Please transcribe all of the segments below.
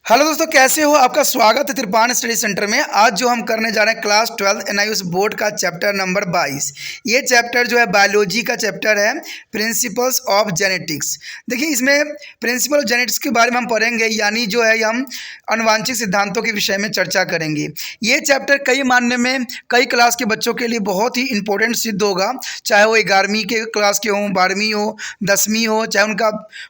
Hello दोस्तों, कैसे हो? आपका स्वागत है त्रिपान स्टडी सेंटर में। आज जो हम करने जा रहे हैं क्लास 12 एनआईयूएस बोर्ड का चैप्टर नंबर 22। ये चैप्टर जो है बायोलॉजी का चैप्टर है, प्रिंसिपल्स ऑफ जेनेटिक्स। देखिए, इसमें प्रिंसिपल ऑफ जेनेटिक्स के बारे में हम पढ़ेंगे, यानी जो है हम आनुवांशिक सिद्धांतों के विषय में चर्चा करेंगे। ये चैप्टर कई मानने में कई क्लास के बच्चों के लिए बहुत ही इंपॉर्टेंट सिद्ध होगा, चाहे वो 11वीं के क्लास के हों, 12वीं हो, 10वीं हो, चाहे उनका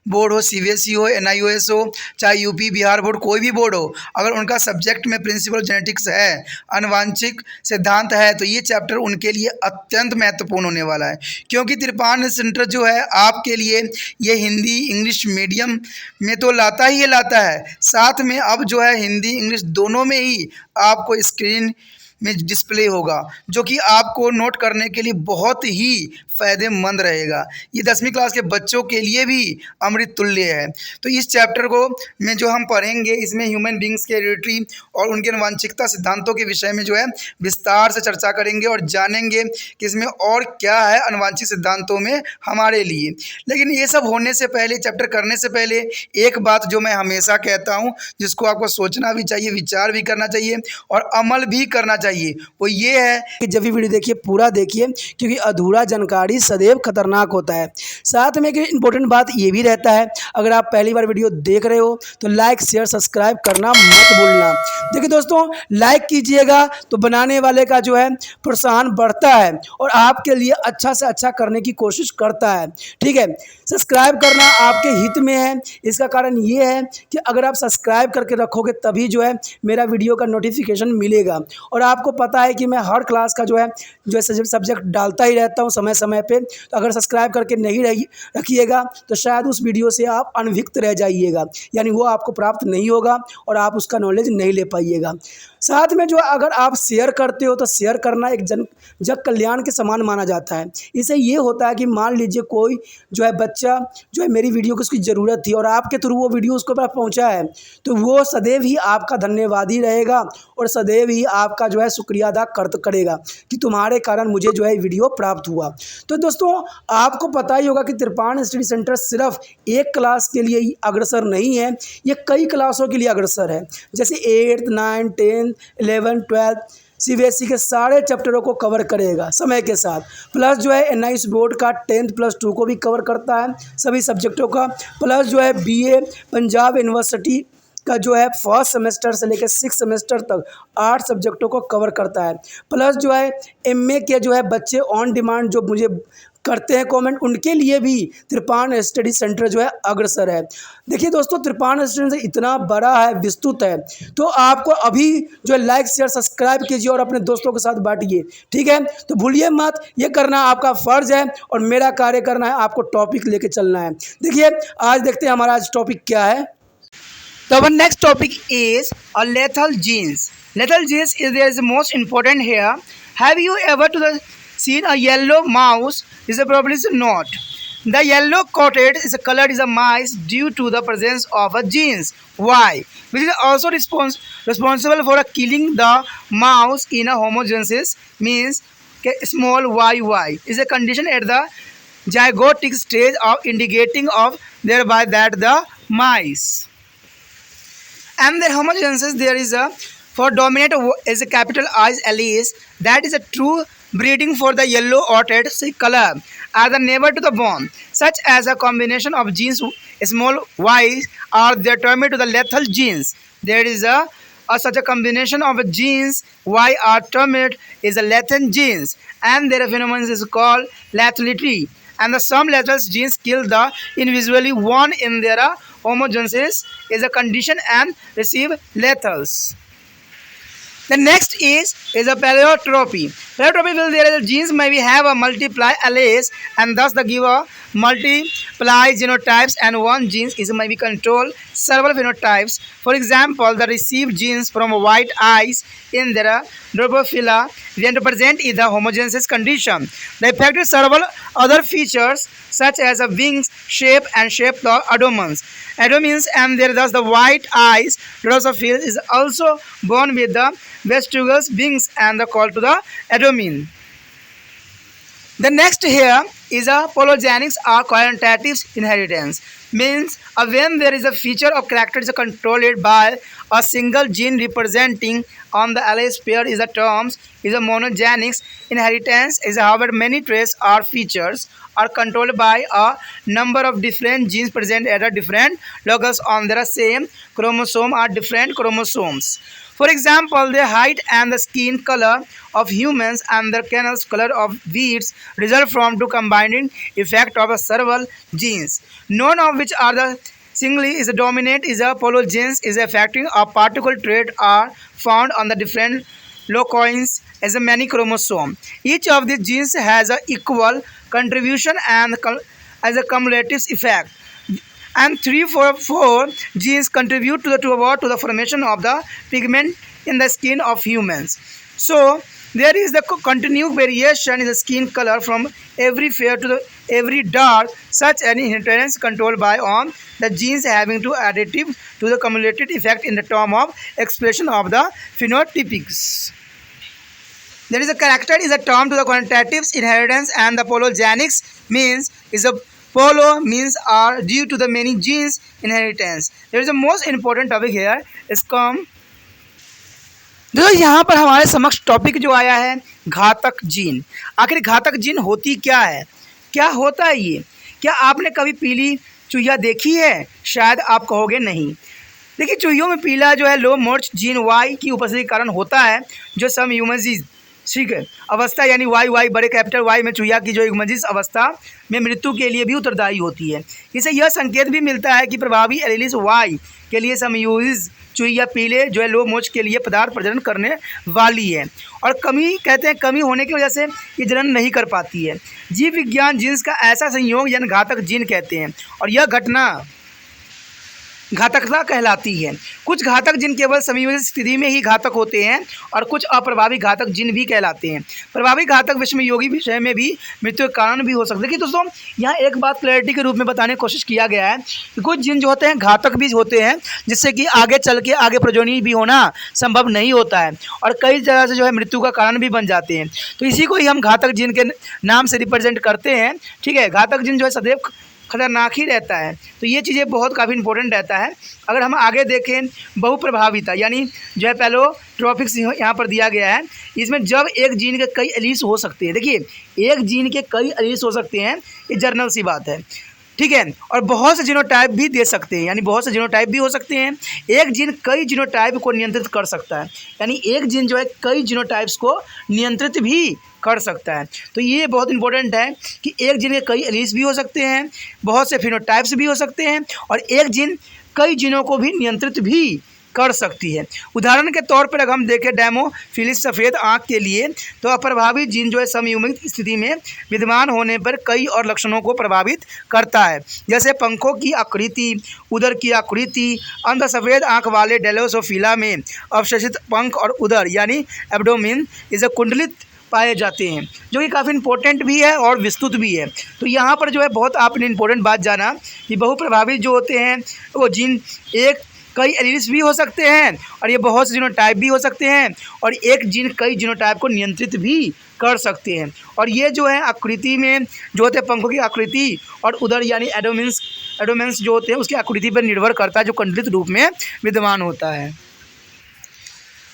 बोर्ड हो सीबीएसई हो, एनआईओएस हो, चाहे यूपी बिहार बोर्ड कोई भी बोर्ड हो। अगर उनका सब्जेक्ट में प्रिंसिपल जेनेटिक्स है, आनुवांशिक सिद्धांत है, तो ये चैप्टर उनके लिए अत्यंत महत्वपूर्ण होने वाला है। क्योंकि त्रिपान सेंटर जो है आपके लिए ये हिंदी इंग्लिश मीडियम में तो लाता ही लाता है, साथ में अब जो है हिंदी इंग्लिश दोनों में ही आपको स्क्रीन में डिस्प्ले होगा, जो कि आपको नोट करने के लिए बहुत ही फ़ायदेमंद रहेगा। ये 10वीं क्लास के बच्चों के लिए भी अमृत तुल्य है। तो इस चैप्टर को में जो हम पढ़ेंगे, इसमें ह्यूमन बींग्स के हेरिडिटी और उनके आनुवंशिकता सिद्धांतों के विषय में जो है विस्तार से चर्चा करेंगे और जानेंगे कि इसमें और क्या है आनुवंशिक सिद्धांतों में हमारे लिए। लेकिन ये सब होने से पहले, चैप्टर करने से पहले एक बात जो मैं हमेशा कहता हूँ, जिसको आपको सोचना भी चाहिए, विचार भी करना चाहिए और अमल भी करना चाहिए, वो ये है कि जब भी वीडियो देखिए पूरा देखिए, क्योंकि अधूरा जानकारी सदैव खतरनाक होता है। साथ में एक इम्पोर्टेंट बात ये भी रहता है, अगर आप पहली बार वीडियो देख रहे हो तो लाइक शेयर सब्सक्राइब करना मत भूलना। देखिए दोस्तों, लाइक कीजिएगा तो बनाने वाले का जो है प्रोत्साहन बढ़ता है और आपके लिए अच्छा से अच्छा करने की कोशिश करता है। ठीक है, सब्सक्राइब करना आपके हित में है। इसका कारण ये है कि अगर आप सब्सक्राइब करके रखोगे तभी जो है मेरा वीडियो का नोटिफिकेशन मिलेगा। और आपको पता है कि मैं हर क्लास का जो है सब्जेक्ट डालता ही रहता हूँ समय समय पे। तो अगर सब्सक्राइब करके नहीं रखिएगा तो शायद उस वीडियो से आप अनभिज्ञ रह जाइएगा, यानी वो आपको प्राप्त नहीं होगा और आप उसका नॉलेज नहीं ले पाइएगा। साथ में जो अगर आप शेयर करते हो तो शेयर करना एक जग कल्याण के समान माना जाता है। इससे ये होता है कि मान लीजिए कोई जो है बच्चा जो है मेरी वीडियो की उसकी ज़रूरत थी और आपके थ्रू वो वीडियो उसको पास पहुंचा है, तो वो सदैव ही आपका धन्यवादी रहेगा और सदैव ही आपका जो है शुक्रिया अदा करेगा कि तुम्हारे कारण मुझे जो है वीडियो प्राप्त हुआ। तो दोस्तों, आपको पता ही होगा कि त्रिपान स्टडी सेंटर सिर्फ एक क्लास के लिए ही अग्रसर नहीं है, ये कई क्लासों के लिए अग्रसर है। जैसे 8th 9th 10th 11th 12th CBSE के सारे चैप्टरों को कवर करेगा समय के साथ। प्लस जो है एनआईयूएस बोर्ड का 10th+2 को भी कवर करता है, सभी सब्जेक्टों का। प्लस जो है बीए पंजाब यूनिवर्सिटी का जो है फर्स्ट सेमेस्टर से लेकर 6th सेमेस्टर तक 8 सब्जेक्टों को कवर करता है। प्लस जो है एमए के जो है बच्चे ऑन डिमांड जो मुझे करते हैं कमेंट, उनके लिए भी त्रिपान स्टडी सेंटर जो है अग्रसर है। देखिए दोस्तों, त्रिपान स्टडी सेंटर इतना बड़ा है, विस्तृत है, तो आपको अभी जो है लाइक शेयर सब्सक्राइब कीजिए और अपने दोस्तों के साथ बांटिए। ठीक है, तो भूलिए मत, ये करना आपका फ़र्ज़ है और मेरा कार्य करना है आपको टॉपिक लेके चलना है। देखिए, आज देखते हैं हमारा आज टॉपिक क्या है। So our next topic is a lethal genes. Lethal genes is there is the most important here. Have you ever seen a yellow mouse? Is a probably is not. The yellow coated is a color is a mice due to the presence of a genes Y, which is also responsible for killing the mouse in a homogenesis, means small yy is a condition at the zygotic stage of indicating of thereby that the mice and their homogenesis there is a for dominant is a capital I alleles, that is a true breeding for the yellow orchid color are the neighbor to the bone, such as a combination of genes small y are determined to the lethal genes. There is a such a combination of genes y are termed is a lethal genes, and their phenomenon is called lethality, and the some lethal genes kill the individually one in their homogenesis is a condition and receive lethals. The next is a pleiotropy. Pleiotropy will there is genes maybe have a multiply alleles and thus the give a multiply genotypes, and one gene is maybe control several phenotypes. For example, the received genes from white eyes in their Drosophila then represent the homogenesis condition. The affected several other features such as a wings shape and shape the abdomens, and there thus the white eyes Drosophila is also born with the vestigial wings and the call to the abdomen. The next here is a polygenics or quantitative inheritance. Means when there is a feature or character is controlled by a single gene representing on the allele pair is a terms is a monogenic inheritance is however many traits or features are controlled by a number of different genes present at a different locus on their same chromosome or different chromosomes. For example, the height and the skin color of humans and the canals color of weeds result from two combining effect of several genes, none of which are the singly is a dominant is a polygenes is affecting a particular trait are found on the different loci as a many chromosome. Each of these genes has a equal contribution and as a cumulative effect, and 3 4 genes contribute to the formation of the pigment in the skin of humans. So there is the continued variation in the skin color from every fair to the every dark. Such an inheritance controlled by on the genes having to additive to the cumulative effect in the term of expression of the phenotypics. There is a character is a term to the quantitative inheritance, and the polygenics means is a polo means are due to the many genes inheritance. There is a most important topic here is come. दोस्तों यहाँ पर हमारे समक्ष topic जो आया है घातक gene. आखिर घातक जीन होती क्या है, क्या होता है ये? क्या आपने कभी पीली चूहिया देखी है? शायद आप कहोगे नहीं। देखिए चूहियों में पीला जो है लो मोर्च जीन वाई की उपस्थिति के कारण होता है, जो सम ह्यूमनजीज ठीक है अवस्था यानी वाई बड़े कैपिटल वाई में चूहिया की जो ह्यूमनजीज अवस्था में मृत्यु के लिए भी उत्तरदायी होती है। इसे यह संकेत भी मिलता है कि प्रभावी एलिलिस वाई के लिए समयूज चूहिया पीले जो है लो मोच के लिए पदार्थ प्रजनन करने वाली है, और कमी कहते हैं कमी होने की वजह से ये जनन नहीं कर पाती है। जीव विज्ञान जीन्स का ऐसा संयोग यानी घातक जीन कहते हैं, और यह घटना घातकता कहलाती है। कुछ घातक जिन केवल संयोजित स्थिति में ही घातक होते हैं और कुछ अप्रभावी घातक जिन भी कहलाते हैं। प्रभावी घातक विषमयोगी विषय में भी मृत्यु के कारण भी हो सकते हैं। देखिए दोस्तों यहाँ एक बात क्लैरिटी के रूप में बताने की कोशिश किया गया है कि कुछ जिन जो होते हैं घातक भी होते हैं, जिससे कि आगे चल के आगे प्रजनन भी होना संभव नहीं होता है, और कई जगह से जो है मृत्यु का कारण भी बन जाते हैं। तो इसी को ही हम घातक जिन के नाम से रिप्रेजेंट करते हैं। ठीक है, घातक जिन जो है सदैव खतरनाक ही रहता है। तो ये चीज़ें बहुत काफ़ी इंपॉर्टेंट रहता है। अगर हम आगे देखें बहुप्रभाविता यानी जो है पैलोट्रॉपिक्स यहाँ पर दिया गया है, इसमें जब एक जीन के कई एलील्स हो सकते हैं। देखिए एक जीन के कई एलील्स हो सकते हैं, ये जर्नल सी बात है। ठीक है, और बहुत से जीनोटाइप भी दे सकते हैं, यानी बहुत से जीनोटाइप भी हो सकते हैं। एक जीन कई जीनोटाइप को नियंत्रित कर सकता है, यानी एक जीन जो है कई जीनोटाइप्स को नियंत्रित भी कर सकता है। तो ये बहुत इंपॉर्टेंट है कि एक जीन के कई एलील्स भी हो सकते हैं, बहुत से फिनोटाइप्स भी हो सकते हैं, और एक जीन कई जीनों को भी नियंत्रित भी कर सकती है। उदाहरण के तौर पर अगर हम देखें डेमोफिलिस सफ़ेद आँख के लिए, तो अप्रभावी जीन जो है समयुग्मित स्थिति में विद्यमान होने पर कई और लक्षणों को प्रभावित करता है, जैसे पंखों की आकृति, उदर की आकृति। अंध सफ़ेद आँख वाले ड्रोसोफिला में अवशेषित पंख और उदर यानी एब्डोमेन इसे कुंडलित पाए जाते हैं, जो कि काफ़ी इंपॉर्टेंट भी है और विस्तृत भी है। तो यहाँ पर जो है बहुत आपने इंपॉर्टेंट बात जाना कि बहुप्रभावी जो होते हैं वो जीन एक कई एलील्स भी हो सकते हैं, और ये बहुत से जीनोटाइप भी हो सकते हैं, और एक जीन कई जीनोटाइप को नियंत्रित भी कर सकते हैं। और ये जो है आकृति में जो होते हैं पंखों की आकृति और उदर यानी एडोमेंस जो होते हैं उसकी आकृति पर निर्भर करता है, जो कुंडलित रूप में विद्यमान होता है।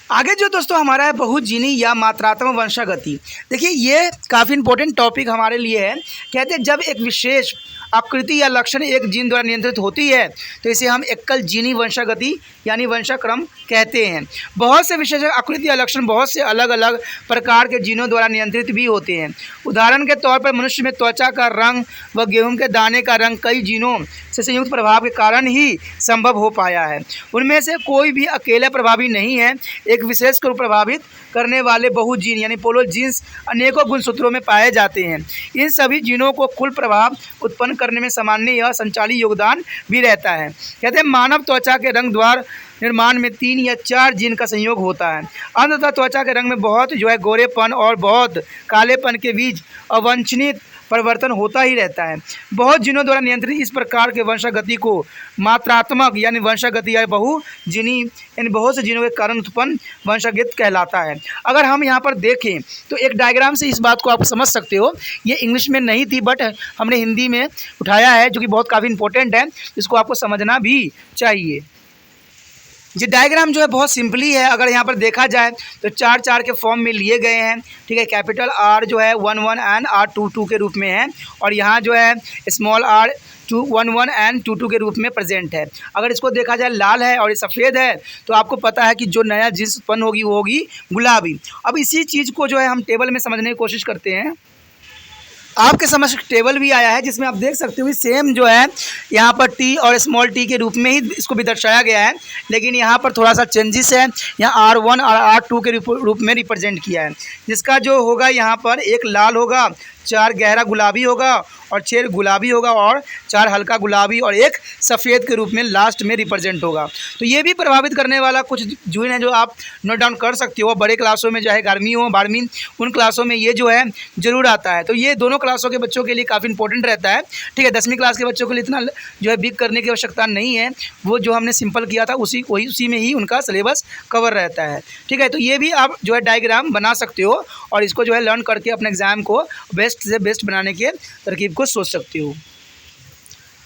आगे जो दोस्तों हमारा है बहुजीनी या मात्रात्मक वंशागति। देखिए ये काफ़ी इंपॉर्टेंट टॉपिक हमारे लिए है। कहते हैं जब एक विशेष आकृति या लक्षण एक जीन द्वारा नियंत्रित होती है तो इसे हम एकल जीनी वंशागति यानी वंशाक्रम कहते हैं। बहुत से विशेष आकृति या लक्षण बहुत से अलग अलग प्रकार के जीनों द्वारा नियंत्रित भी होते हैं। उदाहरण के तौर पर मनुष्य में त्वचा का रंग व गेहूं के दाने का रंग कई जीनों से संयुक्त प्रभाव के कारण ही संभव हो पाया है। उनमें से कोई भी अकेला प्रभावी नहीं है। एक विशेष को प्रभावित करने वाले बहुजीन यानी पोलोजीन्स अनेकों गुणसूत्रों में पाए जाते हैं। इन सभी जीनों को कुल प्रभाव उत्पन्न करने में सामान्य या संचाली योगदान भी रहता है। कहते हैं मानव त्वचा के रंग द्वार निर्माण में 3 या 4 जीन का संयोग होता है। अंततः त्वचा के रंग में बहुत जो है गोरेपन और बहुत कालेपन के बीच अवांछनीय परिवर्तन होता ही रहता है। बहुत जीनों द्वारा नियंत्रित इस प्रकार के वंशागति को मात्रात्मक यानी वंशागति या बहुजीनी यानी बहुत से जीनों के कारण उत्पन्न वंशागति कहलाता है। अगर हम यहाँ पर देखें तो एक डायग्राम से इस बात को आप समझ सकते हो। ये इंग्लिश में नहीं थी बट हमने हिंदी में उठाया है, जो कि बहुत काफ़ी इंपॉर्टेंट है, इसको आपको समझना भी चाहिए। ये डायग्राम जो है बहुत सिंपली है। अगर यहाँ पर देखा जाए तो 4 के फॉर्म में लिए गए हैं, ठीक है। कैपिटल आर जो है 1 एंड आर 2 के रूप में है, और यहाँ जो है स्मॉल आर 1 एंड 2 के रूप में प्रेजेंट है। अगर इसको देखा जाए लाल है और ये सफ़ेद है तो आपको पता है कि जो नया जीन्स उत्पन्न होगी वो होगी गुलाबी। अब इसी चीज़ को जो है हम टेबल में समझने की कोशिश करते हैं। आपके समझ टेबल भी आया है जिसमें आप देख सकते हो सेम जो है यहाँ पर टी और स्मॉल टी के रूप में ही इसको भी दर्शाया गया है, लेकिन यहाँ पर थोड़ा सा चेंजेस है। यहाँ R1 और R2 के रूप में रिप्रेजेंट किया है, जिसका जो होगा यहाँ पर एक लाल होगा, 4 गहरा गुलाबी होगा और 6 गुलाबी होगा और 4 हल्का गुलाबी और एक सफ़ेद के रूप में लास्ट में रिप्रेजेंट होगा। तो ये भी प्रभावित करने वाला कुछ जीन है जो आप नोट डाउन कर सकते हो। बड़े क्लासों में चाहे 11वीं हो 12वीं, उन क्लासों में ये जो है ज़रूर आता है। तो ये दोनों क्लासों के बच्चों के लिए काफ़ी इंपॉर्टेंट रहता है, ठीक है। 10वीं क्लास के बच्चों के लिए इतना जो है बिग करने की आवश्यकता नहीं है, वो जो हमने सिंपल किया था उसी में ही उनका सिलेबस कवर रहता है, ठीक है। तो ये भी आप जो है डायग्राम बना सकते हो और इसको जो है लर्न करके अपने एग्ज़ाम को बेस्ट से बेस्ट बनाने के तरकीब को सोच सकते हो।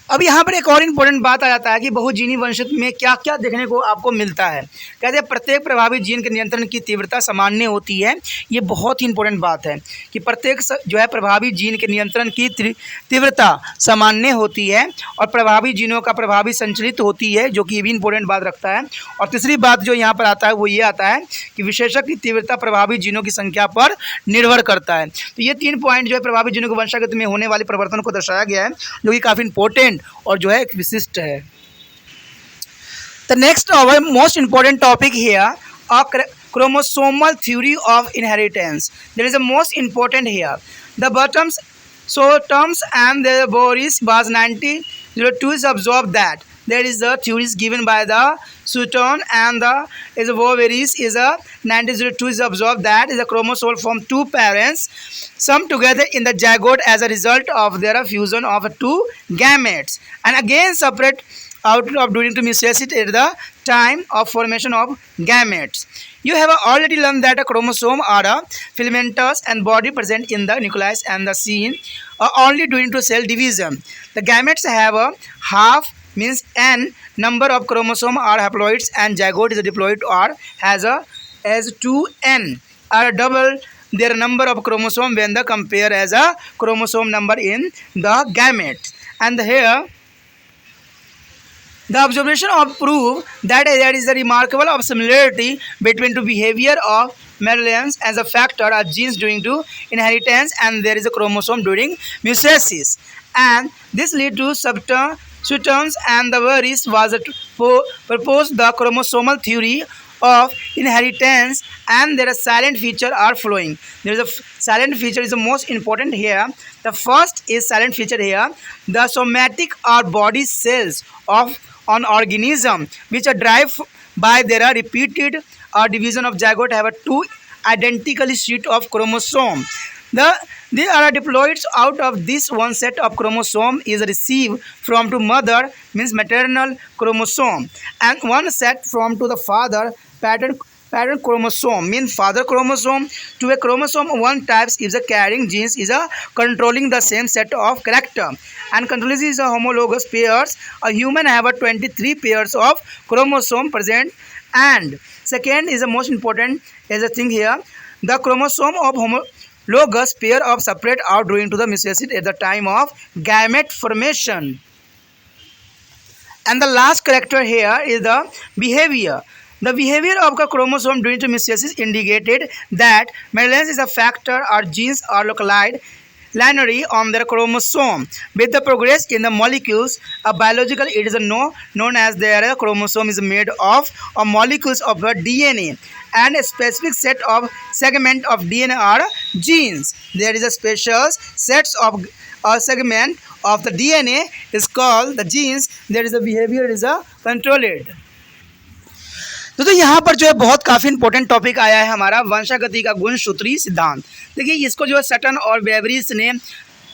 अब यहाँ पर एक और इम्पोर्टेंट बात आ जाता है कि बहुजीनी वंशज में क्या क्या देखने को आपको मिलता है। कहते हैं प्रत्येक प्रभावित जीन के नियंत्रण की तीव्रता सामान्य होती है। ये बहुत ही इंपॉर्टेंट बात है कि प्रत्येक जो है प्रभावित जीन के नियंत्रण की तीव्रता सामान्य होती है और प्रभावित जीनों का प्रभावी संचलित होती है, जो कि ये भी इंपॉर्टेंट बात रखता है। और तीसरी बात जो यहाँ पर आता है वो ये आता है कि विशेषक की तीव्रता प्रभावित जीनों की संख्या पर निर्भर करता है। तो ये 3 पॉइंट जो है प्रभावित जीनों के वंशागति में होने वाले परिवर्तन को दर्शाया गया है, जो कि काफ़ी इंपॉर्टेंट और जो है एक विशिष्ट है। The next our most important topic here, a chromosomal theory of inheritance. There is a most important here. The bottoms terms and the Boris was 1902 is observed that there is the theories given by the Sutton and the Boris is a 1902 is observed that is a chromosome from 2 parents summed together in the zygote as a result of their fusion of 2 gametes and again separate out of during to mitosis at the time of formation of gametes. You have already learned that a chromosome are a filamentous and body present in the nucleus and the seen only during to cell division. The gametes have a half means n number of chromosome are haploids and zygote is a diploid or has 2n are double their number of chromosome when the compare as a chromosome number in the gametes. And here the observation of prove that there is a remarkable of similarity between the behavior of Mendelians as a factor of genes during to inheritance and there is a chromosome during mitosis, and this lead to Sutton's and the Boris was proposed the chromosomal theory of inheritance, and there are silent feature are flowing. There is a silent feature is the most important here. The first is silent feature here. The somatic or body cells of an organism which are derived by their repeated division of zygote have a 2 identical sheet of chromosome. They are diploids. Out of this one set of chromosome is received from to mother means maternal chromosome, and one set from to the father pattern chromosome means father chromosome. To a chromosome one types is a carrying genes is a controlling the same set of character, and controlling is a homologous pairs. A human have a 23 pairs of chromosome present, and second is the most important is a thing here. The chromosome of homologous pair of separate out during to the mitosis at the time of gamete formation. And the last character here is the behavior. The behavior of the chromosome during to mitosis indicated that Mendelian is a factor or genes are localized linearly on their chromosome. With the progress in the molecules, a biological it is known as their chromosome is made of molecules of a DNA, and a specific set of segment of DNA are genes. There is a special sets of a segment of the DNA is called the genes. There is a behavior is a controlled. तो यहाँ पर जो है बहुत काफ़ी important topic आया है हमारा वंशागति का गुणसूत्री सिद्धांत। देखिए इसको जो है सटन और बेवरिज ने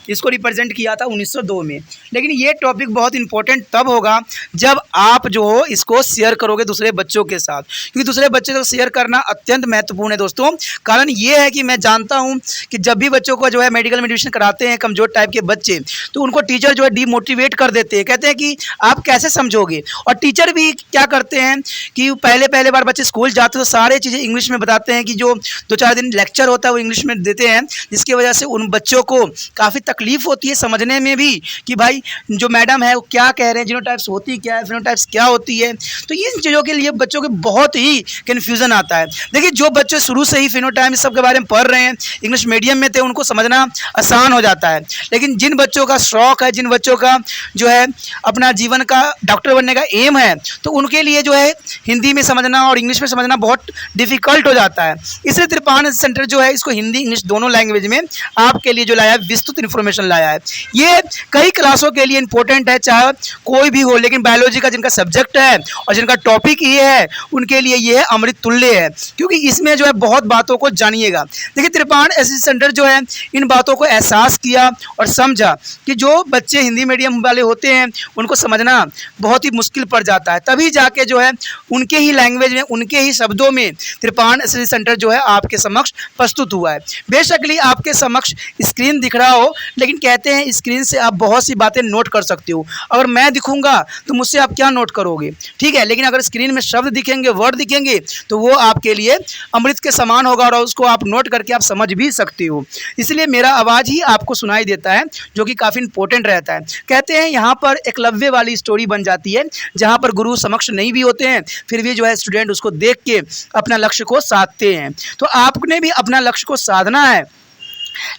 इसको रिप्रेजेंट किया था 1902 में। लेकिन ये टॉपिक बहुत इंपॉर्टेंट तब होगा जब आप जो हो इसको शेयर करोगे दूसरे बच्चों के साथ, क्योंकि दूसरे बच्चों को शेयर करना अत्यंत महत्वपूर्ण है दोस्तों। कारण ये है कि मैं जानता हूँ कि जब भी बच्चों को जो है मेडिकल में एडमिशन कराते हैं कमज़ोर टाइप के बच्चे, तो उनको टीचर जो है डीमोटिवेट कर देते हैं, कहते हैं कि आप कैसे समझोगे। और टीचर भी क्या करते हैं कि पहले बार बच्चे स्कूल जाते हैं तो सारे चीज़ें इंग्लिश में बताते हैं, कि जो 2-4 दिन लेक्चर होता है वो इंग्लिश में देते हैं, जिसकी वजह से उन बच्चों को काफ़ी तकलीफ होती है समझने में भी कि भाई जो मैडम है वो क्या कह रहे हैं, जीनोटाइप्स होती क्या है, फिनोटाइप्स क्या होती है। तो इन चीज़ों के लिए बच्चों के बहुत ही कन्फ्यूज़न आता है। देखिए जो बच्चे शुरू से ही फिनोटाइप सब के बारे में पढ़ रहे हैं, इंग्लिश मीडियम में थे, उनको समझना आसान हो जाता है। लेकिन जिन बच्चों का शौक़ है, जिन बच्चों का जो है अपना जीवन का डॉक्टर बनने का एम है, तो उनके लिए जो है हिंदी में समझना और इंग्लिश में समझना बहुत डिफ़िकल्ट हो जाता है। इसलिए त्रिपाण सेंटर जो है इसको हिंदी इंग्लिश दोनों लैंग्वेज में आपके लिए जो लाया है विस्तृत इन्फॉर्मेशन लाया है। ये कई क्लासों के लिए इंपॉर्टेंट है, चाहे कोई भी हो, लेकिन बायोलॉजी का जिनका सब्जेक्ट है और जिनका टॉपिक ये है उनके लिए ये है अमृत तुल्य है, क्योंकि इसमें जो है बहुत बातों को जानिएगा। देखिए त्रिपाण एसएससी सेंटर जो है इन बातों को एहसास किया और समझा कि जो बच्चे हिंदी मीडियम वाले होते हैं उनको समझना बहुत ही मुश्किल पड़ जाता है, तभी जाके जो है उनके ही लैंग्वेज में, उनके ही शब्दों में त्रिपाण एसएससी सेंटर जो है आपके समक्ष प्रस्तुत हुआ है। बेशकली आपके समक्ष स्क्रीन दिख रहा हो, लेकिन कहते हैं स्क्रीन से आप बहुत सी बातें नोट कर सकते हो। अगर मैं दिखूंगा तो मुझसे आप क्या नोट करोगे, ठीक है, लेकिन अगर स्क्रीन में शब्द दिखेंगे, वर्ड दिखेंगे, तो वो आपके लिए अमृत के समान होगा और उसको आप नोट करके आप समझ भी सकते हो। इसलिए मेरा आवाज़ ही आपको सुनाई देता है, जो कि काफ़ी इंपॉर्टेंट रहता है। कहते हैं यहाँ पर एकलव्य वाली स्टोरी बन जाती है, जहाँ पर गुरु समक्ष नहीं भी होते हैं, फिर भी जो है स्टूडेंट उसको देख के अपना लक्ष्य को साधते हैं। तो आपने भी अपना लक्ष्य को साधना है,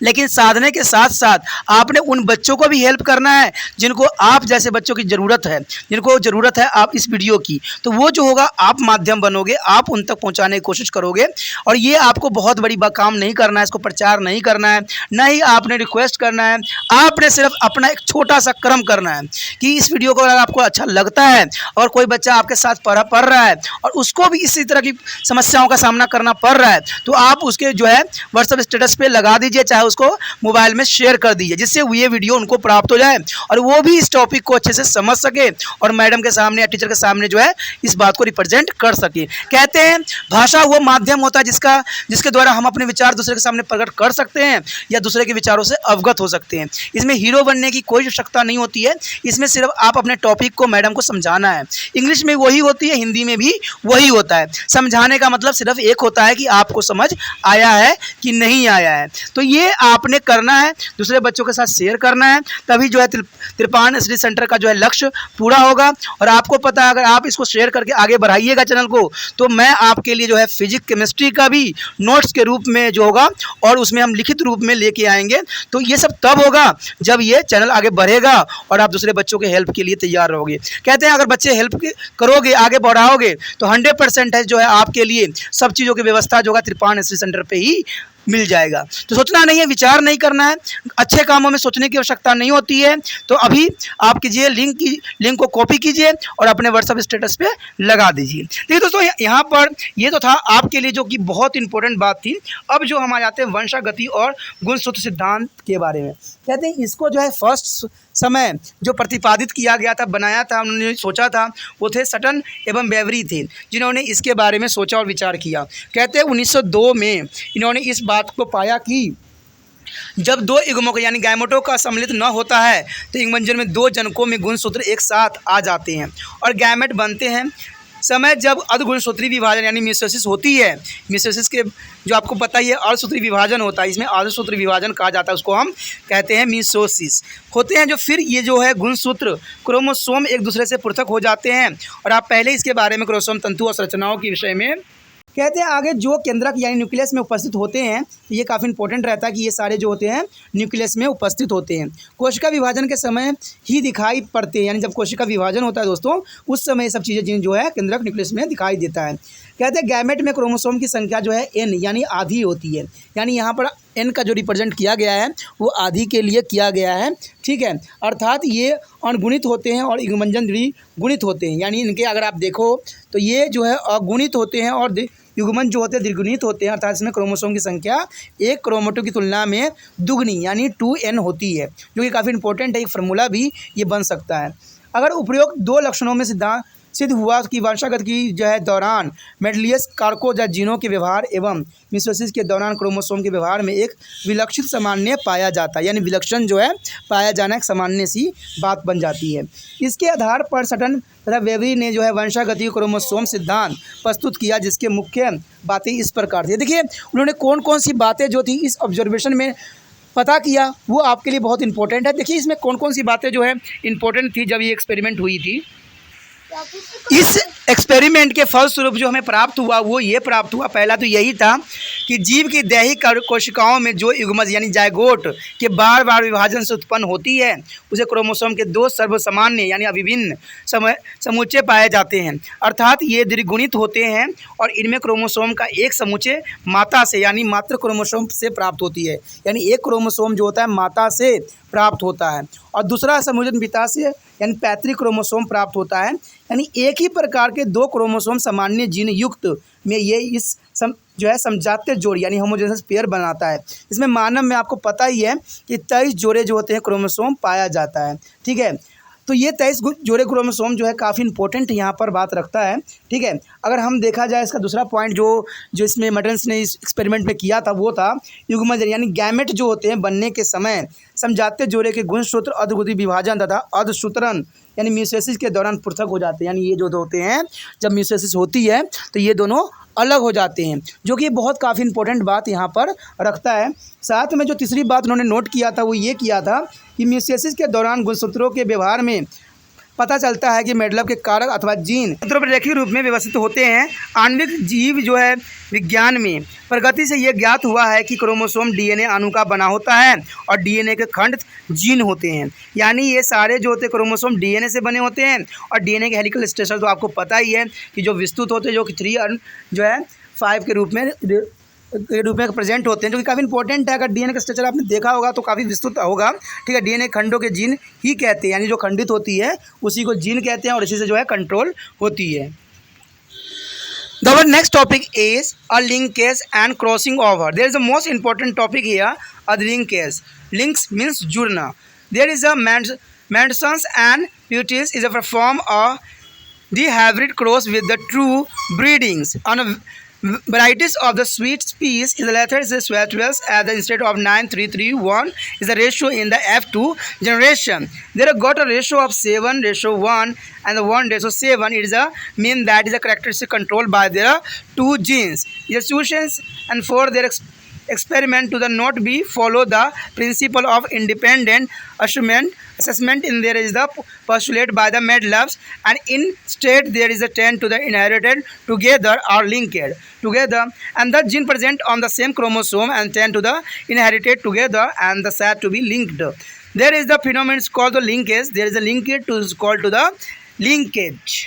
लेकिन साधने के साथ साथ आपने उन बच्चों को भी हेल्प करना है जिनको आप जैसे बच्चों की ज़रूरत है, जिनको ज़रूरत है आप इस वीडियो की। तो वो जो होगा आप माध्यम बनोगे, आप उन तक पहुंचाने की कोशिश करोगे। और ये आपको बहुत बड़ी काम नहीं करना है, इसको प्रचार नहीं करना है, ना ही आपने रिक्वेस्ट करना है। आपने सिर्फ अपना एक छोटा सा कर्म करना है कि इस वीडियो को अगर आपको अच्छा लगता है और कोई बच्चा आपके साथ पढ़ रहा है और उसको भी इसी तरह की समस्याओं का सामना करना पड़ रहा है, तो आप उसके जो है व्हाट्सएप स्टेटस पे लगा दीजिए, चाहे उसको मोबाइल में शेयर कर दीजिए, जिससे ये वीडियो उनको प्राप्त हो जाए और वो भी इस टॉपिक को अच्छे से समझ सके और मैडम के सामने या टीचर के सामने जो है इस बात को रिप्रेजेंट कर सके। कहते हैं भाषा वो माध्यम होता है जिसके द्वारा हम अपने विचार दूसरे के सामने प्रकट कर सकते हैं या दूसरे के विचारों से अवगत हो सकते हैं। इसमें हीरो बनने की कोई आवश्यकता नहीं होती है, इसमें सिर्फ आप अपने टॉपिक को मैडम को समझाना है। इंग्लिश में वही होती है, हिंदी में भी वही होता है। समझाने का मतलब सिर्फ एक होता है कि आपको समझ आया है कि नहीं आया है। तो ये आपने करना है, दूसरे बच्चों के साथ शेयर करना है, तभी जो है त्रिपाण एसएससी सेंटर का जो है लक्ष्य पूरा होगा। और आपको पता है अगर आप इसको शेयर करके आगे बढ़ाइएगा चैनल को, तो मैं आपके लिए जो है फिजिक्स केमिस्ट्री का भी नोट्स के रूप में जो होगा और उसमें हम लिखित रूप में लेके आएंगे। तो ये सब तब होगा जब ये चैनल आगे बढ़ेगा और आप दूसरे बच्चों के हेल्प के लिए तैयार रहोगे। कहते हैं अगर बच्चे हेल्प करोगे, आगे बढ़ाओगे, तो 100% है जो है आपके लिए सब चीज़ों की व्यवस्था जो होगा त्रिपाण एसएससी सेंटर पे ही मिल जाएगा। तो सोचना नहीं है, विचार नहीं करना है, अच्छे कामों में सोचने की आवश्यकता नहीं होती है। तो अभी आप कीजिए, लिंक को कॉपी कीजिए और अपने व्हाट्सएप स्टेटस पे लगा दीजिए। देखिए दोस्तों, यहाँ पर ये तो था आपके लिए जो कि बहुत इंपॉर्टेंट बात थी। अब जो हम आ जाते हैं वंशागति और गुणसूत्र सिद्धांत के बारे में। कहते हैं इसको जो है फर्स्ट समय जो प्रतिपादित किया गया था, बनाया था, उन्होंने सोचा था, वो थे सटन एवं बेवरी थे, जिन्होंने इसके बारे में सोचा और विचार किया। कहते हैं 1902 में इन्होंने इस बात को पाया कि जब दो युग्मों यानी गैमेटों का सम्मिलित न होता है तो युग्मनजन में दो जनकों में गुणसूत्र एक साथ आ जाते हैं और गैमेट बनते हैं। समय जब अर्धगुणसूत्री विभाजन यानी मियोसिस होती है, मियोसिस के जो आपको पता ही है अर्धसूत्री विभाजन होता है, इसमें अर्धसूत्री विभाजन कहा जाता है, उसको हम कहते हैं मियोसिस होते हैं। जो फिर ये जो है गुणसूत्र क्रोमोसोम एक दूसरे से पृथक हो जाते हैं। और आप पहले इसके बारे में क्रोमोसोम तंतु और संरचनाओं के विषय में कहते हैं आगे जो केंद्रक यानी न्यूक्लियस में उपस्थित होते हैं, ये काफ़ी इंपॉर्टेंट रहता है कि ये सारे जो होते हैं न्यूक्लियस में उपस्थित होते हैं। कोशिका विभाजन के समय ही दिखाई पड़ते हैं, यानी जब कोशिका विभाजन होता है दोस्तों, उस समय ये सब चीज़ें जो है केंद्रक न्यूक्लियस में दिखाई देता है। कहते हैं गैमेट में क्रोमोसोम की संख्या जो है n यानी आधी होती है, यानी यहाँ पर n का जो रिप्रेजेंट किया गया है वो आधी के लिए किया गया है, ठीक है। अर्थात ये अणगुणित होते हैं और युग्मनजन द्विगुणित होते हैं, यानी इनके अगर आप देखो तो ये जो है अगुणित होते हैं और युग्मन जो होते हैं द्विगुणित होते हैं, अर्थात इसमें क्रोमोसोम की संख्या एक क्रोमेटो की तुलना में दुगनी यानी 2n होती है, जो कि काफ़ी इंपॉर्टेंट है। एक फार्मूला भी ये बन सकता है। अगर उपरोक्त दो लक्षणों में सिद्ध हुआ कि वंशागत की जो है दौरान मेंडेलियस कारकों या जीनों के व्यवहार एवं मियोसिस के दौरान क्रोमोसोम के व्यवहार में एक विलक्षित सामान्य पाया जाता है, यानी विलक्षण जो है पाया जाना एक सामान्य सी बात बन जाती है। इसके आधार पर सटन तथा वेबरी ने जो है वंशागति क्रोमोसोम सिद्धांत प्रस्तुत किया, जिसके मुख्य बातें इस प्रकार थी। देखिए उन्होंने कौन कौन सी बातें जो थी इस ऑब्जर्वेशन में पता किया, वो आपके लिए बहुत इंपॉर्टेंट है। देखिए इसमें कौन कौन सी बातें जो है इंपॉर्टेंट थी जब ये एक्सपेरिमेंट हुई थी। इस एक्सपेरिमेंट के फलस्वरूप जो हमें प्राप्त हुआ वो ये प्राप्त हुआ, पहला तो यही था कि जीव की दैहिक कोशिकाओं में जो युग्मज यानी जायगोट के बार बार विभाजन से उत्पन्न होती है उसे क्रोमोसोम के दो सर्वसामान्य यानी अभिन्न समुच्चय पाए जाते हैं, अर्थात ये द्विगुणित होते हैं और इनमें क्रोमोसोम का एक समुच्चय माता से यानी मातृ क्रोमोसोम से प्राप्त होती है, यानी एक क्रोमोसोम जो होता है माता से प्राप्त होता है और दूसरा समुच्चय पिता से यानी पैतृक क्रोमोसोम प्राप्त होता है। यानी एक ही प्रकार के दो क्रोमोसोम सामान्य जीन युक्त में ये इस जो है समजातीय जोड़ी यानी होमोजेनस पेयर बनाता है। इसमें मानव में आपको पता ही है कि 23 जोड़े जो होते हैं क्रोमोसोम पाया जाता है, ठीक है। तो ये 23 जोड़े क्रोमोसोम जो है काफ़ी इंपॉर्टेंट यहाँ पर बात रखता है, ठीक है। अगर हम देखा जाए इसका दूसरा पॉइंट जो इसमें मर्टेंस ने इस एक्सपेरिमेंट में किया था वो था युग्मज यानी गैमेट जो होते हैं बनने के समय समजातीय जोड़े के गुणसूत्र अर्धगोलीय विभाजन तथा अर्धसूत्रण यानी म्यूटेसिस के दौरान पृथक हो जाते हैं, यानी ये जो होते हैं जब म्यूटेसिस होती है तो ये दोनों अलग हो जाते हैं, जो कि बहुत काफ़ी इंपॉर्टेंट बात यहाँ पर रखता है। साथ में जो तीसरी बात उन्होंने नोट किया था वो ये किया था कि म्यूटेसिस के दौरान गुणसूत्रों के व्यवहार में पता चलता है कि मेंडल के कारक अथवा जीन सूत्रों पर रेखीय रूप में व्यवस्थित होते हैं। आणविक जीव जो है विज्ञान में प्रगति से यह ज्ञात हुआ है कि क्रोमोसोम डीएनए अणु का बना होता है और डीएनए के खंड जीन होते हैं, यानी ये सारे जो होते हैं क्रोमोसोम डीएनए से बने होते हैं और डीएनए के हेलिकल स्ट्रक्चर तो आपको पता ही है कि जो विस्तृत होते हैं जो कि 3 जो है 5 के रूप में प्रेजेंट होते हैं, जो कि काफ़ी इंपॉर्टेंट है। अगर डीएनए का स्ट्रक्चर आपने देखा होगा तो काफ़ी विस्तृत होगा, ठीक है। डीएनए खंडों के जीन ही कहते हैं, यानी जो खंडित होती है उसी को जीन कहते हैं और इसी से जो है कंट्रोल होती है। The next topic is a linkage and crossing over. There is a most important topic here, a linkage. Links means jurna. There is a Manderson's and Putis is a perform of the hybrid cross with the true breedings. On a varieties of the sweet species is the latter is the 12 as the instead of 9:3:1 is the ratio in the F2 generation. There got a ratio of 7:1 and the 1:7. It is a mean that is a characteristic controlled by their two genes. The solutions and for their experiment to the not be follow the principle of independent assessment in there is the postulate by the Medlabs, and instead there is a 10 to the inherited together or linked together, and the gene present on the same chromosome and 10 to the inherited together and the said to be linked. There is the phenomenon is called the linkage. There is a linkage to is called to the linkage.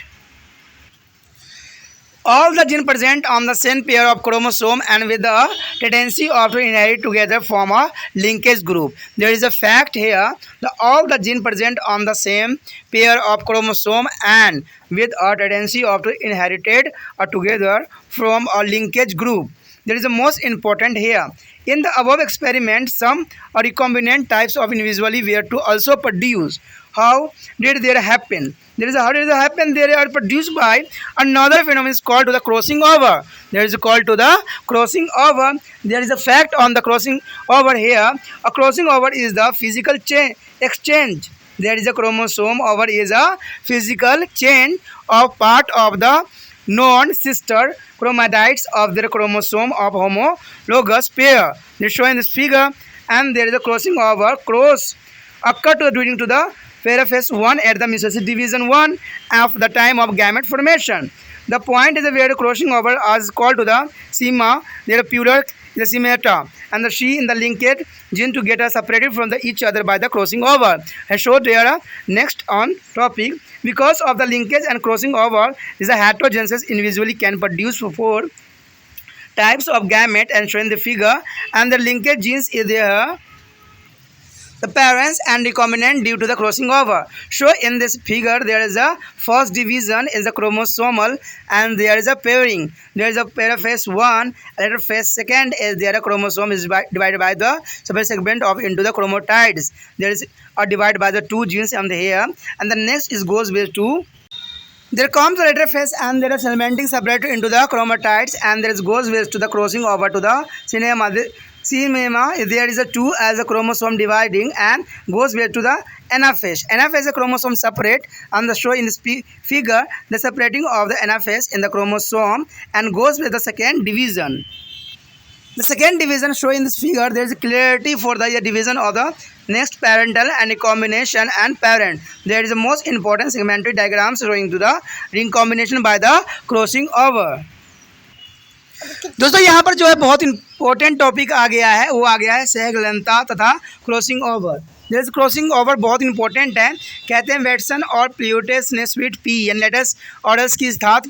All the genes present on the same pair of chromosome and with the tendency of to inherit together form a linkage group. There is a fact here that all the genes present on the same pair of chromosome and with a tendency of to inherited together from a linkage group. There is the most important here. In the above experiment, some recombinant types of individually were to also produce. How did they happen? How did it happen? They are produced by another phenomenon called to the crossing over. There is called to the crossing over. There is a fact on the crossing over here. A crossing over is the physical exchange. There is a chromosome over is a physical change of part of the non-sister chromatids of their chromosome of homologous pair. They show in this figure, and there is a crossing over occur during to the paraphase 1 at the meiosis division 1 of the time of gamete formation. The point is where the crossing over is called to the sema, there are purer the semata, and the she in the linked gene to get separated from each other by the crossing over. I showed there next on topic. Because of the linkage and crossing over, is a heterogeneous individually can produce 4 types of gamete and shown in the figure, and the linkage genes is there. the parents and recombinant due to the crossing over. So in this figure there is a first division is the chromosomal and there is a pairing. There is a paraphase 1, later phase 2 is there a chromosome is divided by the separate segment of into the chromatids. There is a divide by the 2 genes on the here, and the next is goes with 2. There comes the later phase and there is segmenting separated into the chromatids, and there is goes with to the crossing over to the cinema. There is a 2 as a chromosome dividing and goes with to the anaphase. Anaphase is a chromosome separate, and the show in this figure the separating of the anaphase in the chromosome and goes with the second division. The second division shown in this figure, there is a clarity for the division of the next parental and recombination and parent. There is a most important segmented diagram showing to the recombination by the crossing over. दोस्तों यहाँ पर जो है बहुत important topic आ गया है, वो आ गया है सहगलनता तथा क्रॉसिंग ओवर। जैसे क्रॉसिंग ओवर बहुत इंपॉर्टेंट है। कहते हैं वेटसन और प्लियोटेस ने स्वीट पी यानी लेटस ऑर्डर्स की स्थात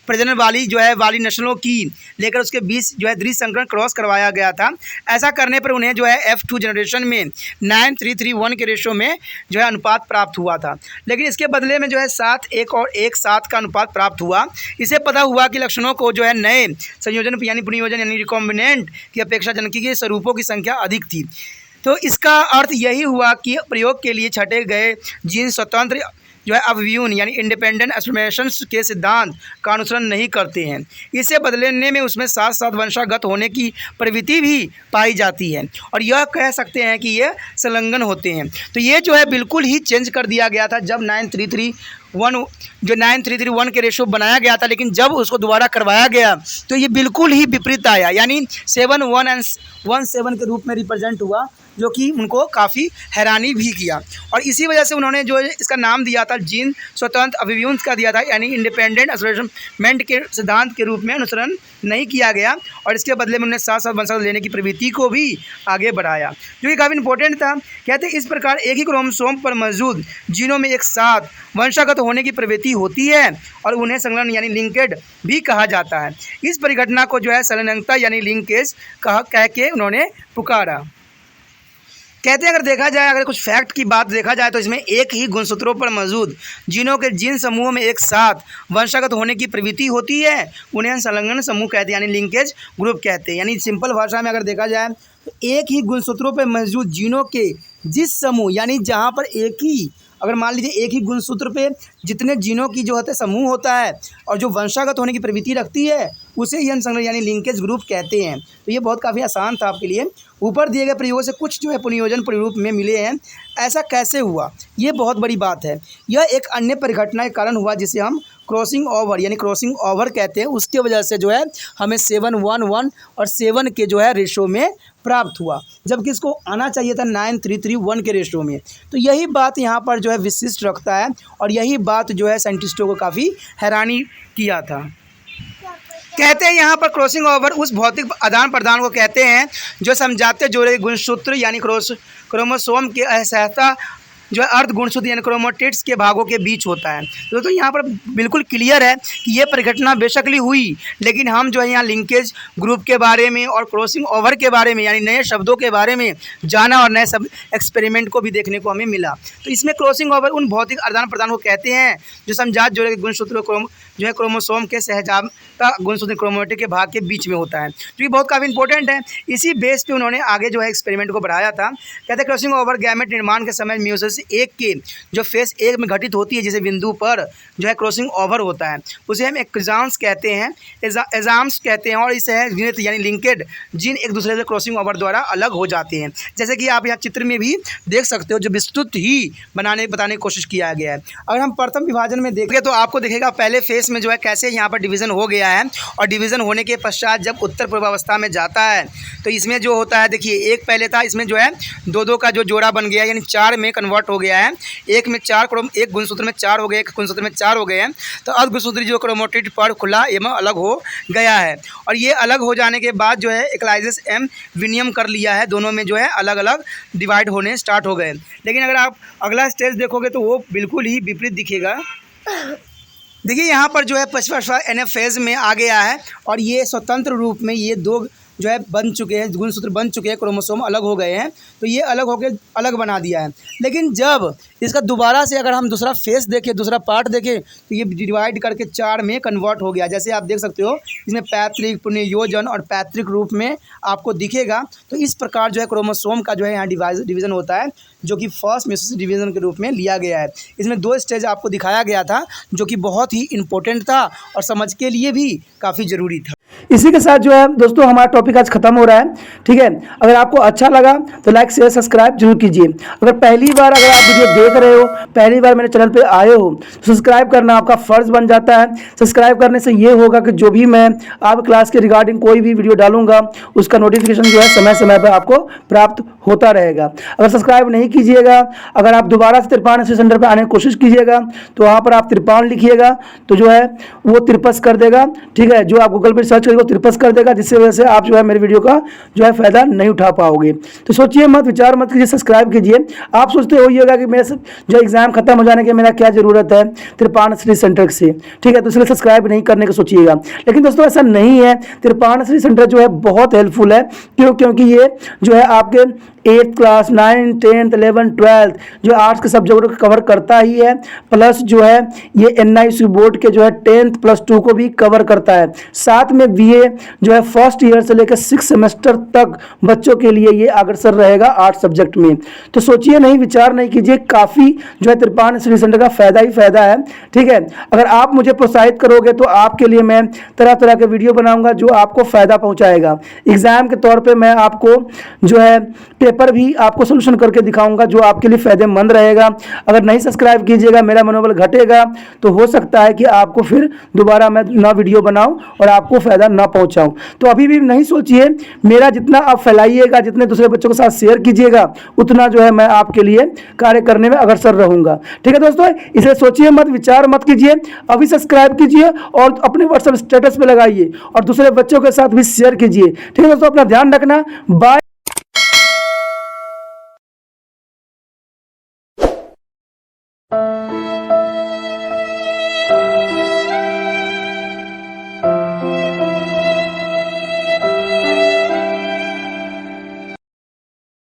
प्रजनन वाली जो है वाली नस्लों की लेकर उसके बीच जो है द्विसंकरण क्रॉस करवाया गया था। ऐसा करने पर उन्हें जो है F2 जनरेशन में 9:3:1 के रेशो में जो है अनुपात प्राप्त हुआ था, लेकिन इसके बदले में जो है 7:1 और 1:7 का अनुपात प्राप्त हुआ। इसे पता हुआ कि लक्षणों को जो है नए संयोजन यानी पुनर्योजन यानी रिकॉम्बिनेंट की अपेक्षा जनकी स्वरूपों की संख्या अधिक थी। तो इसका अर्थ यही हुआ कि प्रयोग के लिए छटे गए जीन स्वतंत्र जो है अवव्यून यानी इंडिपेंडेंट एस्टिमेशंस के सिद्धांत का अनुसरण नहीं करते हैं। इसे बदलने में उसमें साथ साथ वंशागत होने की प्रवृत्ति भी पाई जाती है और यह कह सकते हैं कि ये संलग्न होते हैं। तो ये जो है बिल्कुल ही चेंज कर दिया गया था जब 9:3:1 के रेशो बनाया गया था, लेकिन जब उसको दोबारा करवाया गया तो ये बिल्कुल ही विपरीत आया, यानी 7:1 and 1:7 के रूप में रिप्रेजेंट हुआ, जो कि उनको काफ़ी हैरानी भी किया। और इसी वजह से उन्होंने जो इसका नाम दिया था जीन स्वतंत्र अभिव्यून्स का दिया था, यानी इंडिपेंडेंट एस्टिमेशंस के सिद्धांत के रूप में अनुसरण नहीं किया गया और इसके बदले में उन्होंने साथ साथ वंशावल लेने की प्रवृत्ति को भी आगे बढ़ाया, जो कि काफ़ी इंपॉर्टेंट था। कहते हैं इस प्रकार एक ही क्रोमोसोम पर मौजूद जीनों में एक साथ वंशागत होने की प्रवृत्ति होती है और उन्हें संलग्न यानी लिंकेड भी कहा जाता है। इस परिघटना को जो है संलग्नता यानी लिंकेज कह के उन्होंने पुकारा। कहते हैं अगर देखा जाए, अगर कुछ फैक्ट की बात देखा जाए तो इसमें एक ही गुणसूत्रों पर मौजूद जीनों के जीन समूह में एक साथ वंशागत होने की प्रवृत्ति होती है, उन्हें संलग्न समूह कहते हैं यानी लिंकेज ग्रुप कहते हैं। यानी सिंपल भाषा में अगर देखा जाए तो एक ही गुणसूत्रों पर मौजूद जीनों के जिस समूह यानी जहाँ पर एक ही अगर मान लीजिए एक ही गुणसूत्र पे जितने जीनों की जो होता है समूह होता है और जो वंशागत होने की प्रवृत्ति रखती है उसे ही संलग्न यानी लिंकेज ग्रुप कहते हैं। तो ये बहुत काफ़ी आसान था आपके लिए। ऊपर दिए गए प्रयोगों से कुछ जो है पुनर्योजन प्रारूप में मिले हैं। ऐसा कैसे हुआ, ये बहुत बड़ी बात है। यह एक अन्य परिघटना के कारण हुआ जिसे हम क्रॉसिंग ओवर यानी क्रॉसिंग ओवर कहते हैं। उसके वजह से जो है हमें 7:1:1 और 7 के जो है रेशो में प्राप्त हुआ, जबकि इसको आना चाहिए था 9:3:1 के रेशो में। तो यही बात यहाँ पर जो है विशिष्ट रखता है और यही बात जो है साइंटिस्टों को काफ़ी हैरानी किया था। कहते हैं यहाँ पर क्रॉसिंग ओवर उस भौतिक आदान प्रदान को कहते हैं जो समझाते जोड़े गुणसूत्र यानी क्रोमोसोम के असहता जो है अर्ध गुणसूत्र यानी क्रोमेटिड्स के भागों के बीच होता है। तो यहाँ पर बिल्कुल क्लियर है कि ये परिघटना बेशकली हुई, लेकिन हम जो है यहाँ लिंकेज ग्रुप के बारे में और क्रॉसिंग ओवर के बारे में यानी नए शब्दों के बारे में जाना और नए सब एक्सपेरिमेंट को भी देखने को हमें मिला। तो इसमें क्रॉसिंग ओवर उन भौतिक आदान प्रदान को कहते हैं जो समझात जोड़े गुणसूत्र जो है क्रोमोसोम के सहजाता गुणसूत्र क्रोमेटिड के भाग के बीच में होता है, जो कि बहुत काफ़ी इंपॉर्टेंट है। इसी बेस पे उन्होंने आगे जो है एक्सपेरिमेंट को बढ़ाया था। कहते हैं क्रॉसिंग ओवर गैमेट निर्माण के समय म्यूसिस एक के जो फेस एक में घटित होती है जिसे बिंदु पर जो है क्रॉसिंग ओवर होता है, उसे हम एक्जाम्स कहते हैं, एजाम्स कहते हैं। और इसे है यानी लिंकेड जीन एक दूसरे से क्रॉसिंग ओवर द्वारा अलग हो जाते हैं, जैसे कि आप यहाँ चित्र में भी देख सकते हो, जो विस्तृत ही बताने की कोशिश किया गया है। अगर हम प्रथम विभाजन में देखें तो आपको दिखेगा पहले फेस में जो है कैसे यहाँ पर डिवीज़न हो गया है और डिवीज़न होने के पश्चात जब उत्तर पूर्वावस्था में जाता है तो इसमें जो होता है, देखिए एक पहले था, इसमें जो है दो का जो जोड़ा बन गया यानी 4 में कन्वर्ट हो गया है। एक में 4 एक गुणसूत्र में 4 हो गए, एक गुणसूत्र में 4 हो गए हैं। तो अर्ध गुणसूत्री जो क्रोमेटिड पर खुला एवं अलग हो गया है और ये अलग हो जाने के बाद जो है एक्लाइसिस एम विनियम कर लिया है, दोनों में जो है अलग अलग डिवाइड होने स्टार्ट हो गए। लेकिन अगर आप अगला स्टेज देखोगे तो वो बिल्कुल ही विपरीत दिखेगा। देखिए यहाँ पर जो है पश्चिम एनाफेज में आ गया है और ये स्वतंत्र रूप में ये 2 जो है बन चुके हैं, गुणसूत्र बन चुके हैं, क्रोमोसोम अलग हो गए हैं, तो ये अलग होकर अलग बना दिया है। लेकिन जब इसका दोबारा से अगर हम दूसरा फेस देखें, दूसरा पार्ट देखें, तो ये डिवाइड करके 4 में कन्वर्ट हो गया। जैसे आप देख सकते हो इसमें पैतृक, पुनर्योजन और पैतृक रूप में आपको दिखेगा। तो इस प्रकार जो है क्रोमोसोम का जो है यहाँ डिवीज़न होता है, जो कि फर्स्ट मेयोसिस डिवीज़न के रूप में लिया गया है। इसमें 2 स्टेज आपको दिखाया गया था, जो कि बहुत ही इंपॉर्टेंट था और समझ के लिए भी काफ़ी ज़रूरी था। इसी के साथ जो है दोस्तों हमारा टॉपिक आज खत्म हो रहा है। ठीक है, अगर आपको अच्छा लगा तो लाइक शेयर सब्सक्राइब जरूर कीजिए। अगर पहली बार अगर आप वीडियो देख रहे हो, पहली बार मेरे चैनल पे आए हो, तो सब्सक्राइब करना आपका फ़र्ज़ बन जाता है। सब्सक्राइब करने से ये होगा कि जो भी मैं आप क्लास के रिगार्डिंग कोई भी वीडियो डालूंगा, उसका नोटिफिकेशन जो है समय समय पर आपको प्राप्त होता रहेगा। अगर सब्सक्राइब नहीं कीजिएगा, अगर आप दोबारा से तिरपान सेंटर पर आने की कोशिश कीजिएगा, तो वहाँ पर आप तिरपान लिखिएगा तो जो है वो तिरपस कर देगा। ठीक है, जो आप गूगल पर सर्च करेंगे वो तिरपस कर देगा, जिससे वजह से आप जो है मेरे वीडियो का जो है फ़ायदा नहीं उठा पाओगे। तो सोचिए मत, विचार मत कीजिए, सब्सक्राइब कीजिए। आप सोचते होइएगा कि मेरे जो एग्ज़ाम खत्म हो जाने के मेरा क्या ज़रूरत है तिरपान स्टडी सेंटर से। ठीक है, तो इसलिए सब्सक्राइब नहीं करने का सोचिएगा। लेकिन दोस्तों ऐसा नहीं है, तिरपान स्टडी सेंटर जो है बहुत हेल्पफुल है। क्योंकि ये जो है आपके 8th class, 9th, 10th, 11th, 12th जो आर्ट्स के सब्जेक्ट को कवर करता ही है, प्लस जो है ये NIC बोर्ड के जो है 10th +2 को भी कवर करता है। साथ में BA जो है फर्स्ट ईयर से लेकर 6 सेमेस्टर तक बच्चों के लिए ये अग्रसर रहेगा आर्ट्स सब्जेक्ट में। तो सोचिए नहीं, विचार नहीं कीजिए, काफ़ी जो है तिरपान स्टडी सेंटर का फ़ायदा ही फ़ायदा है। ठीक है, अगर आप मुझे प्रोत्साहित करोगे तो आपके लिए मैं तरह तरह के वीडियो बनाऊंगा जो आपको फ़ायदा पहुंचाएगा। एग्ज़ाम के तौर पे मैं आपको जो है पेपर भी आपको सोल्यूशन करके दिखाऊंगा जो आपके लिए फ़ायदेमंद रहेगा। अगर नहीं सब्सक्राइब कीजिएगा, मेरा मनोबल घटेगा, तो हो सकता है कि आपको फिर दोबारा मैं ना वीडियो बनाऊं और आपको फ़ायदा ना पहुंचाऊं। तो अभी भी नहीं सोचिए, मेरा जितना आप फैलाइएगा, जितने दूसरे बच्चों के साथ शेयर कीजिएगा, उतना जो है मैं आपके लिए कार्य करने में अग्रसर रहूँगा। ठीक है दोस्तों, इसे सोचिए मत, विचार मत कीजिए, अभी सब्सक्राइब कीजिए और अपने व्हाट्सएप स्टेटस पर लगाइए और दूसरे बच्चों के साथ भी शेयर कीजिए। ठीक है दोस्तों, अपना ध्यान रखना। बाय।